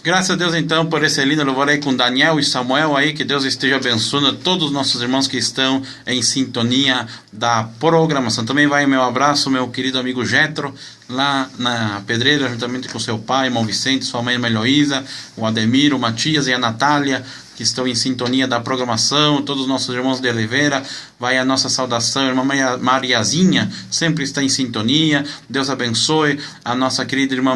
Graças a Deus então por esse lindo louvor aí com Daniel e Samuel aí, que Deus esteja abençoando todos os nossos irmãos que estão em sintonia da programação. Também vai meu abraço, meu querido amigo Jetro, lá na Pedreira, juntamente com seu pai, irmão Vicente, sua mãe Heloísa, o Ademir, o Matias e a Natália, que estão em sintonia da programação, todos os nossos irmãos de Oliveira, vai a nossa saudação, irmã Mariazinha, sempre está em sintonia, Deus abençoe, a nossa querida irmã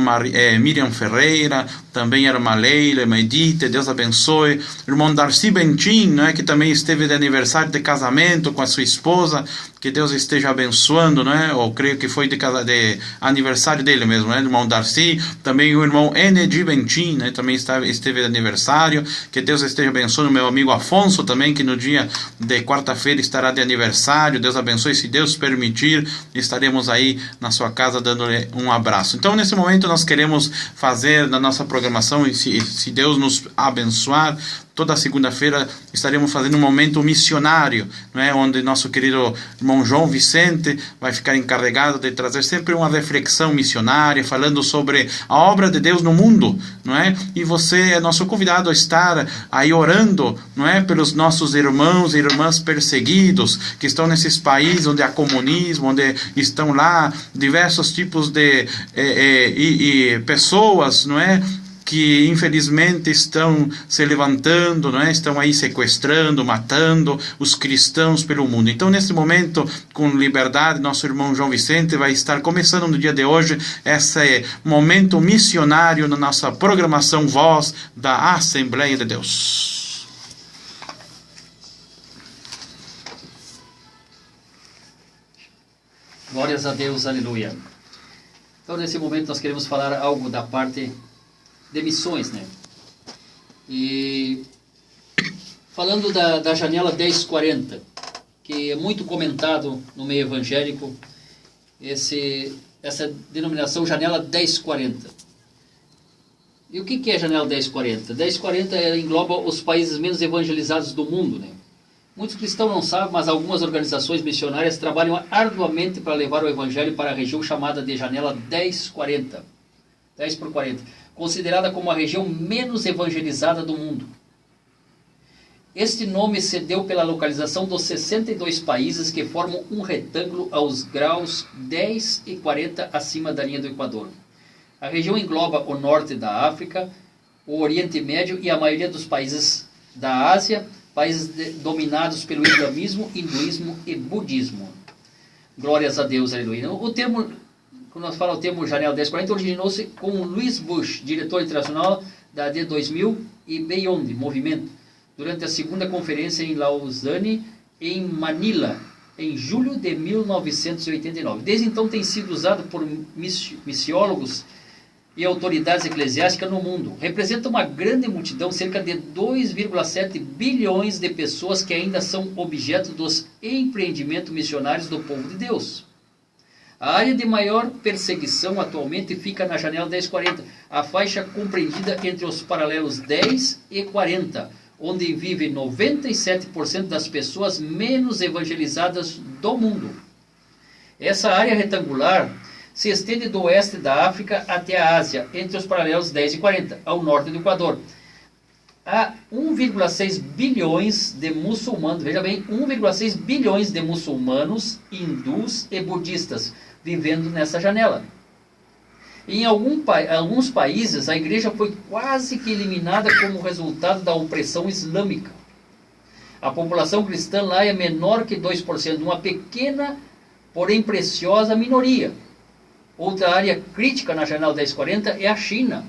Miriam Ferreira, também a irmã Leila, irmã Edith, Deus abençoe, irmão Darcy Bentin, né, que também esteve de aniversário de casamento com a sua esposa, que Deus esteja abençoando, né, ou creio que foi de aniversário dele mesmo, né, irmão Darcy, também o irmão Enedi Bentin, né, também esteve de aniversário, que Deus esteja abençoando o meu amigo Afonso também, que no dia de quarta-feira estará de aniversário. Deus abençoe, se Deus permitir, estaremos aí na sua casa dando-lhe um abraço. Então, nesse momento, nós queremos fazer na nossa programação, e se Deus nos abençoar, toda segunda-feira estaremos fazendo um momento missionário, não é? Onde nosso querido irmão João Vicente vai ficar encarregado de trazer sempre uma reflexão missionária, falando sobre a obra de Deus no mundo, não é? E você é nosso convidado a estar aí orando, não é? Pelos nossos irmãos e irmãs perseguidos, que estão nesses países onde há comunismo, onde estão lá diversos tipos de pessoas, não é? Que infelizmente estão se levantando, não é? Estão aí sequestrando, matando os cristãos pelo mundo. Então, nesse momento, com liberdade, nosso irmão João Vicente vai estar começando no dia de hoje esse momento missionário na nossa programação Voz da Assembleia de Deus. Glórias a Deus, aleluia. Então, nesse momento, nós queremos falar algo da parte de missões, né? E falando da janela 1040, que é muito comentado no meio evangélico, essa denominação janela 1040. E o que é a janela 1040? 1040 engloba os países menos evangelizados do mundo, né? Muitos cristãos não sabem, mas algumas organizações missionárias trabalham arduamente para levar o evangelho para a região chamada de janela 1040. 10 por 40. Considerada como a região menos evangelizada do mundo. Este nome se deu pela localização dos 62 países que formam um retângulo aos graus 10 e 40 acima da linha do Equador. A região engloba o norte da África, o Oriente Médio e a maioria dos países da Ásia, países dominados pelo islamismo, hinduísmo e budismo. Glórias a Deus, aleluia. O termo, quando nós falamos o termo janela 1040, originou-se com Louis Bush, diretor internacional da D2000 e Beyond Movimento, durante a segunda conferência em Lausanne, em Manila, em julho de 1989. Desde então tem sido usado por missiólogos e autoridades eclesiásticas no mundo. Representa uma grande multidão, cerca de 2,7 bilhões de pessoas que ainda são objeto dos empreendimentos missionários do povo de Deus. A área de maior perseguição atualmente fica na janela 1040, a faixa compreendida entre os paralelos 10 e 40, onde vive 97% das pessoas menos evangelizadas do mundo. Essa área retangular se estende do oeste da África até a Ásia, entre os paralelos 10 e 40, ao norte do Equador. Há 1,6 bilhões de muçulmanos, veja bem, 1,6 bilhões de muçulmanos, hindus e budistas vivendo nessa janela. Em alguns países, a igreja foi quase que eliminada como resultado da opressão islâmica. A população cristã lá é menor que 2%, uma pequena, porém preciosa minoria. Outra área crítica na janela 1040 é a China.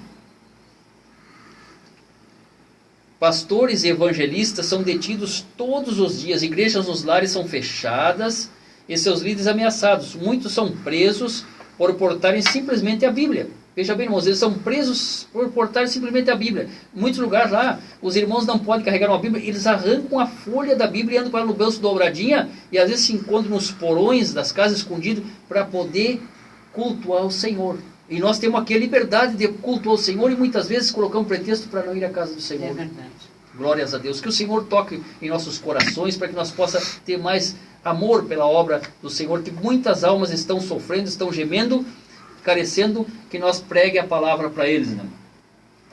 Pastores e evangelistas são detidos todos os dias, igrejas nos lares são fechadas e seus líderes ameaçados. Muitos são presos por portarem simplesmente a Bíblia. Veja bem, irmãos, eles são presos por portarem simplesmente a Bíblia. Em muitos lugares lá, os irmãos não podem carregar uma Bíblia, eles arrancam a folha da Bíblia e andam para no bolso dobradinha, e às vezes se encontram nos porões das casas escondidos para poder cultuar o Senhor. E nós temos aqui a liberdade de cultuar o Senhor e muitas vezes colocamos pretexto para não ir à casa do Senhor. É verdade. Glórias a Deus. Que o Senhor toque em nossos corações para que nós possamos ter mais amor pela obra do Senhor, que muitas almas estão sofrendo, estão gemendo, carecendo, que nós pregue a palavra para eles, né?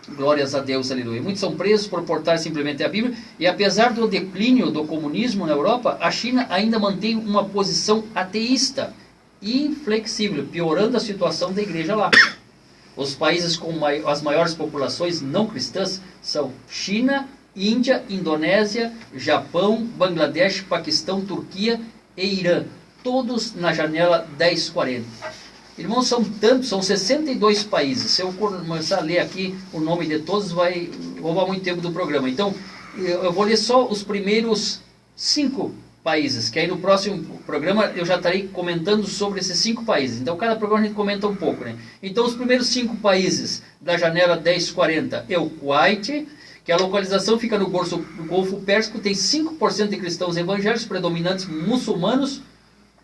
Glórias a Deus, aleluia. Muitos são presos por portar simplesmente a Bíblia, e apesar do declínio do comunismo na Europa, a China ainda mantém uma posição ateísta, inflexível, piorando a situação da igreja lá. Os países com as maiores populações não cristãs são China, Índia, Indonésia, Japão, Bangladesh, Paquistão, Turquia e Irã, todos na janela 1040. Irmãos, são tantos, são 62 países. Se eu começar a ler aqui o nome de todos, vai roubar muito tempo do programa. Então, eu vou ler só os primeiros 5 países, que aí no próximo programa eu já estarei comentando sobre esses 5 países. Então, cada programa a gente comenta um pouco, né? Então, os primeiros 5 países da janela 1040 é o Kuwait, que a localização fica no Golfo Pérsico, tem 5% de cristãos evangélicos, predominantes muçulmanos,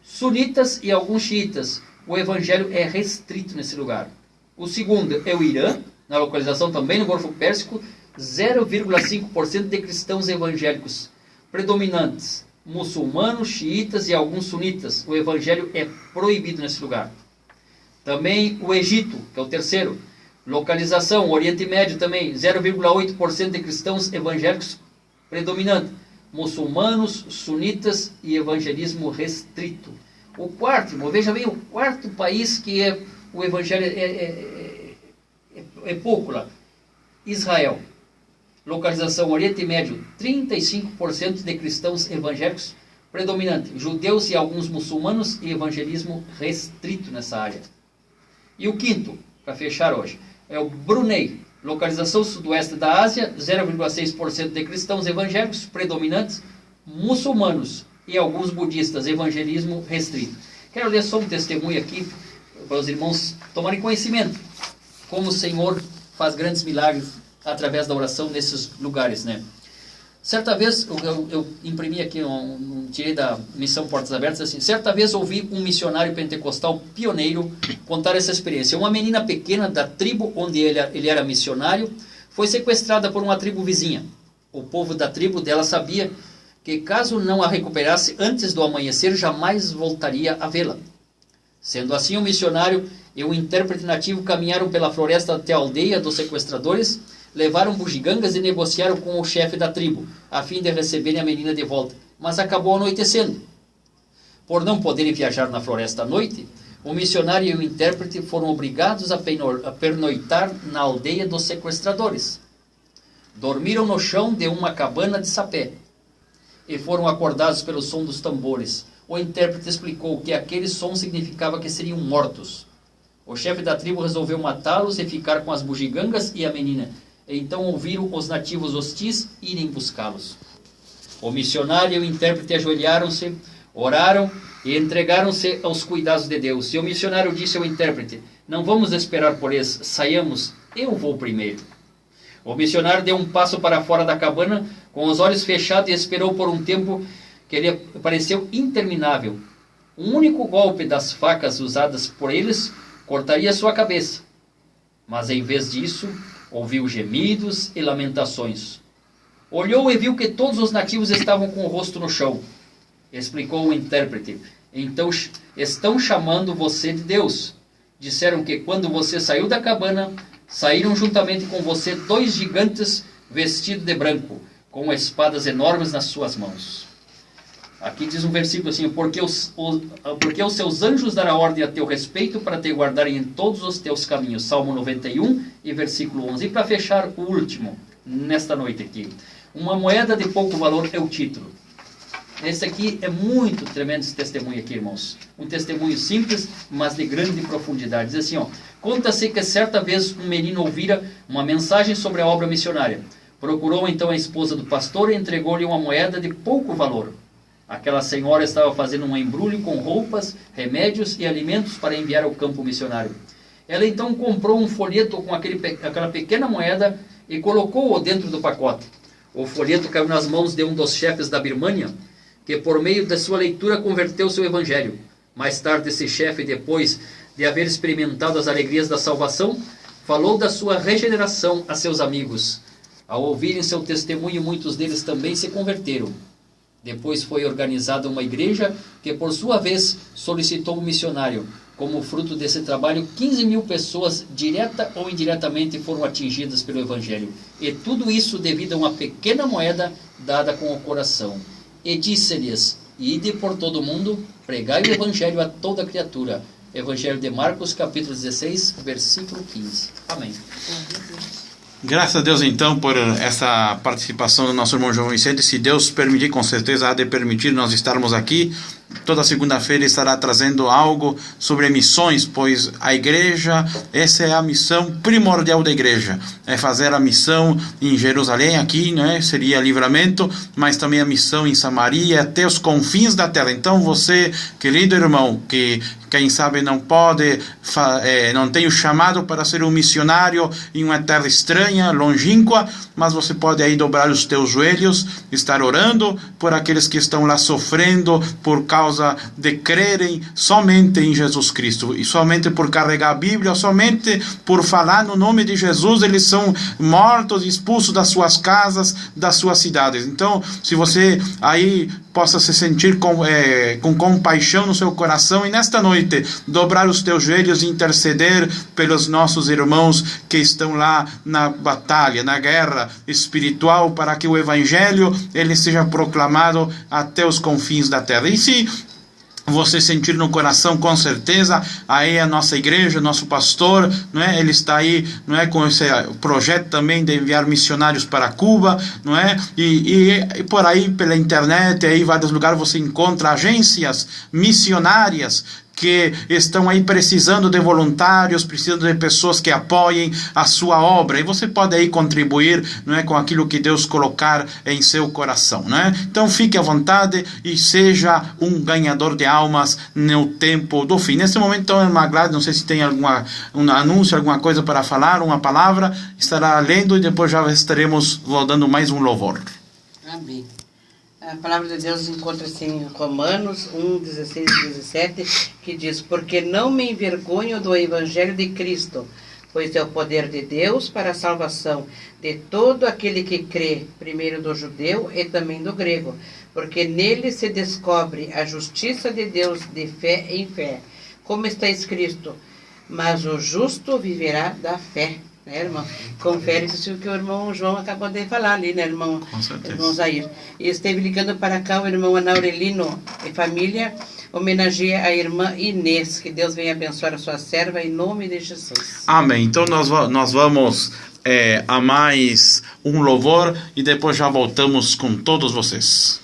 sunitas e alguns xiitas. O evangelho é restrito nesse lugar. O segundo é o Irã, na localização também no Golfo Pérsico, 0,5% de cristãos evangélicos, predominantes muçulmanos, xiitas e alguns sunitas. O evangelho é proibido nesse lugar. Também o Egito, que é o terceiro. Localização, Oriente Médio também, 0,8% de cristãos evangélicos, predominante muçulmanos, sunitas e evangelismo restrito. O quarto, irmão, veja bem, o quarto país que o evangelho é pouco lá. Israel. Localização Oriente Médio, 35% de cristãos evangélicos, predominante judeus e alguns muçulmanos, e evangelismo restrito nessa área. E o quinto, para fechar hoje, é o Brunei. Localização sudoeste da Ásia, 0,6% de cristãos evangélicos, predominantes muçulmanos e alguns budistas, evangelismo restrito. Quero ler só um testemunho aqui para os irmãos tomarem conhecimento como o Senhor faz grandes milagres através da oração nesses lugares, né? Certa vez, eu imprimi aqui, tirei da Missão Portas Abertas, assim, certa vez ouvi um missionário pentecostal pioneiro contar essa experiência. Uma menina pequena da tribo onde ele era missionário foi sequestrada por uma tribo vizinha. O povo da tribo dela sabia que caso não a recuperasse antes do amanhecer, jamais voltaria a vê-la. Sendo assim, o missionário e o intérprete nativo caminharam pela floresta até a aldeia dos sequestradores, levaram bugigangas e negociaram com o chefe da tribo, a fim de receberem a menina de volta. Mas acabou anoitecendo. Por não poderem viajar na floresta à noite, o missionário e o intérprete foram obrigados a pernoitar na aldeia dos sequestradores. Dormiram no chão de uma cabana de sapé e foram acordados pelo som dos tambores. O intérprete explicou que aquele som significava que seriam mortos. O chefe da tribo resolveu matá-los e ficar com as bugigangas e a menina. Então ouviram os nativos hostis irem buscá-los. O missionário e o intérprete ajoelharam-se, oraram e entregaram-se aos cuidados de Deus. E o missionário disse ao intérprete: não vamos esperar por eles, saiamos, eu vou primeiro. O missionário deu um passo para fora da cabana, com os olhos fechados, e esperou por um tempo que lhe pareceu interminável. Um único golpe das facas usadas por eles cortaria sua cabeça. Mas em vez disso, ouviu gemidos e lamentações. Olhou e viu que todos os nativos estavam com o rosto no chão. Explicou o intérprete: então estão chamando você de Deus. Disseram que quando você saiu da cabana, saíram juntamente com você 2 gigantes vestidos de branco, com espadas enormes nas suas mãos. Aqui diz um versículo assim: porque os seus anjos dará ordem a teu respeito para te guardarem em todos os teus caminhos. Salmo 91 e versículo 11. E para fechar o último, nesta noite aqui, uma moeda de pouco valor é o título. Esse aqui é muito tremendo, esse testemunho aqui, irmãos. Um testemunho simples, mas de grande profundidade. Diz assim, ó: conta-se que certa vez um menino ouvira uma mensagem sobre a obra missionária. Procurou então a esposa do pastor e entregou-lhe uma moeda de pouco valor. Aquela senhora estava fazendo um embrulho com roupas, remédios e alimentos para enviar ao campo missionário. Ela então comprou um folheto com aquela pequena moeda e colocou-o dentro do pacote. O folheto caiu nas mãos de um dos chefes da Birmânia, que por meio da sua leitura converteu seu evangelho. Mais tarde, esse chefe, depois de haver experimentado as alegrias da salvação, falou da sua regeneração a seus amigos. Ao ouvirem seu testemunho, muitos deles também se converteram. Depois foi organizada uma igreja que, por sua vez, solicitou um missionário, Como fruto desse trabalho, 15 mil pessoas, direta ou indiretamente, foram atingidas pelo Evangelho. E tudo isso devido a uma pequena moeda dada com o coração. E disse-lhes: ide por todo o mundo, pregai o Evangelho a toda criatura. Evangelho de Marcos, capítulo 16, versículo 15. Amém. Graças a Deus, então, por essa participação do nosso irmão João Vicente. Se Deus permitir, com certeza há de permitir nós estarmos aqui. Toda segunda-feira estará trazendo algo sobre missões, pois a igreja, essa é a missão primordial da igreja. É fazer a missão em Jerusalém, aqui, né, seria Livramento, mas também a missão em Samaria, até os confins da terra. Então você, querido irmão, que quem sabe não pode, não tem o chamado para ser um missionário em uma terra estranha, longínqua, mas você pode aí dobrar os teus joelhos, estar orando por aqueles que estão lá sofrendo por causa de crerem somente em Jesus Cristo, e somente por carregar a Bíblia, somente por falar no nome de Jesus, eles são mortos, expulsos das suas casas, das suas cidades. Então, se você aí possa se sentir com compaixão no seu coração, e nesta noite dobrar os teus joelhos e interceder pelos nossos irmãos que estão lá na batalha, na guerra espiritual, para que o Evangelho ele seja proclamado até os confins da terra. E se você sentir no coração, com certeza, aí a nossa igreja, nosso pastor, não é? Ele está aí, não é, com esse projeto também de enviar missionários para Cuba, não é? E por aí pela internet, aí em vários lugares você encontra agências missionárias que estão aí precisando de voluntários, precisando de pessoas que apoiem a sua obra, e você pode aí contribuir, não é, com aquilo que Deus colocar em seu coração, não é? Então fique à vontade e seja um ganhador de almas no tempo do fim. Nesse momento, então, irmã Gladys, não sei se tem um anúncio, alguma coisa para falar, uma palavra, estará lendo e depois já estaremos dando mais um louvor. Amém. A palavra de Deus encontra-se em Romanos 1, 16 e 17, que diz: porque não me envergonho do Evangelho de Cristo, pois é o poder de Deus para a salvação de todo aquele que crê, primeiro do judeu e também do grego, porque nele se descobre a justiça de Deus de fé em fé, como está escrito: mas o justo viverá da fé. Né, irmão? Confere isso que o irmão João acabou de falar ali, né, irmão? Com certeza. Irmão Zair. E esteve ligando para cá o irmão Anaurelino e família, homenageia a irmã Inês. Que Deus venha abençoar a sua serva em nome de Jesus. Amém. Então nós vamos a mais um louvor e depois já voltamos com todos vocês.